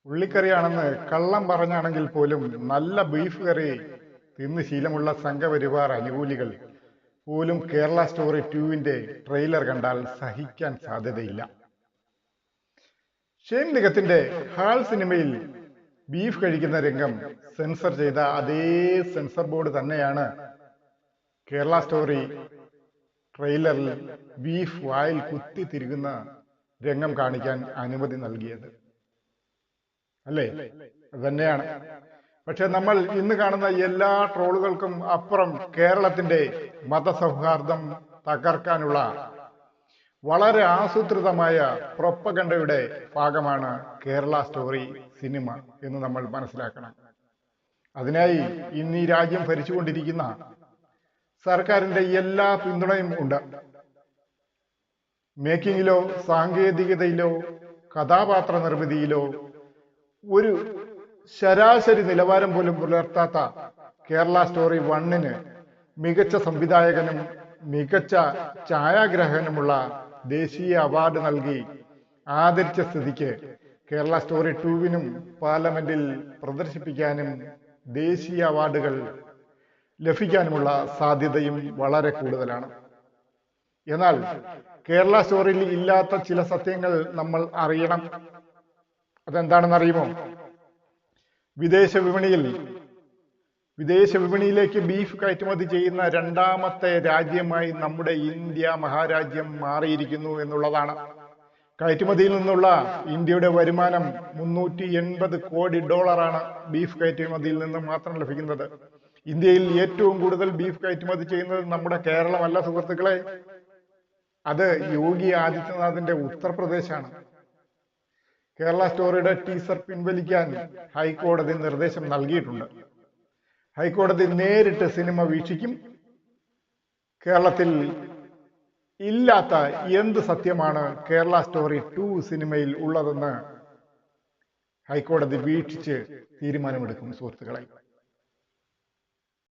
ഉള്ളിക്കറിയാണെന്ന് കള്ളം പറഞ്ഞാണെങ്കിൽ പോലും നല്ല ബീഫ് കറി തിന്ന് ശീലമുള്ള സംഘപരിവാർ അനുകൂലികൾ പോലും കേരള സ്റ്റോറി 2-ന്റെ ട്രെയിലർ കണ്ടാൽ സഹിക്കാൻ സാധ്യതയില്ല. ഷെയ്ൻ നിഗത്തിന്റെ ഹാൾ സിനിമയിൽ ബീഫ് കഴിക്കുന്ന രംഗം സെൻസർ ചെയ്ത അതേ സെൻസർ ബോർഡ് തന്നെയാണ് കേരള സ്റ്റോറി ട്രെയിലറിൽ ബീഫ് വായിൽ കുത്തി തിരുകുന്ന രംഗം കാണിക്കാൻ അനുമതി നൽകിയത്. അല്ലേ? അത് തന്നെയാണ്. പക്ഷെ നമ്മൾ ഇന്ന് കാണുന്ന എല്ലാ ട്രോളുകൾക്കും അപ്പുറം കേരളത്തിന്റെ മതസൗഹാർദ്ദം തകർക്കാനുള്ള വളരെ ആസൂത്രിതമായ പ്രൊപ്പഗണ്ടയുടെ ഭാഗമാണ് കേരള സ്റ്റോറി സിനിമ എന്ന് നമ്മൾ മനസ്സിലാക്കണം. അതിനായി ഇന്ന് ഈ രാജ്യം ഭരിച്ചുകൊണ്ടിരിക്കുന്ന സർക്കാരിന്റെ എല്ലാ പിന്തുണയും ഉണ്ട്. മേക്കിങ്ങിലോ സാങ്കേതികതയിലോ കഥാപാത്ര നിർമ്മിതിയിലോ ഒരു ശരാശരി നിലവാരം പോലും പുലർത്താത്ത കേരള സ്റ്റോറി 1-ന് മികച്ച സംവിധായകനും മികച്ച ഛായാഗ്രാഹകനുമുള്ള ദേശീയ അവാർഡ് നൽകി ആദരിച്ച സ്ഥിതിക്ക് കേരള സ്റ്റോറി 2-നും പാർലമെന്റിൽ പ്രദർശിപ്പിക്കാനും ദേശീയ അവാർഡുകൾ ലഭിക്കാനുമുള്ള സാധ്യതയും വളരെ കൂടുതലാണ്. എന്നാൽ കേരള സ്റ്റോറിയിൽ ഇല്ലാത്ത ചില സത്യങ്ങൾ നമ്മൾ അറിയണം. അതെന്താണെന്ന് അറിയുമോ? വിദേശ വിപണിയിലേക്ക് ബീഫ് കയറ്റുമതി ചെയ്യുന്ന രണ്ടാമത്തെ രാജ്യമായി നമ്മുടെ ഇന്ത്യ മഹാരാജ്യം മാറിയിരിക്കുന്നു എന്നുള്ളതാണ്. കയറ്റുമതിയിൽ നിന്നുള്ള ഇന്ത്യയുടെ വരുമാനം $380 കോടി ബീഫ് കയറ്റുമതിയിൽ നിന്ന് മാത്രം ലഭിക്കുന്നത്. ഇന്ത്യയിൽ ഏറ്റവും കൂടുതൽ ബീഫ് കയറ്റുമതി ചെയ്യുന്നത് നമ്മുടെ കേരളമല്ല സുഹൃത്തുക്കളെ, അത് യോഗി ആദിത്യനാഥിന്റെ ഉത്തർപ്രദേശാണ്. കേരള സ്റ്റോറിയുടെ ടീസർ പിൻവലിക്കാൻ ഹൈക്കോടതി നിർദ്ദേശം നൽകിയിട്ടുണ്ട്. ഹൈക്കോടതി നേരിട്ട് സിനിമ വീക്ഷിക്കും. കേരളത്തിൽ ഇല്ലാത്ത എന്ത് സത്യമാണ് കേരള സ്റ്റോറി 2 സിനിമയിൽ ഉള്ളതെന്ന് ഹൈക്കോടതി വീക്ഷിച്ച് തീരുമാനമെടുക്കും സുഹൃത്തുക്കളെ.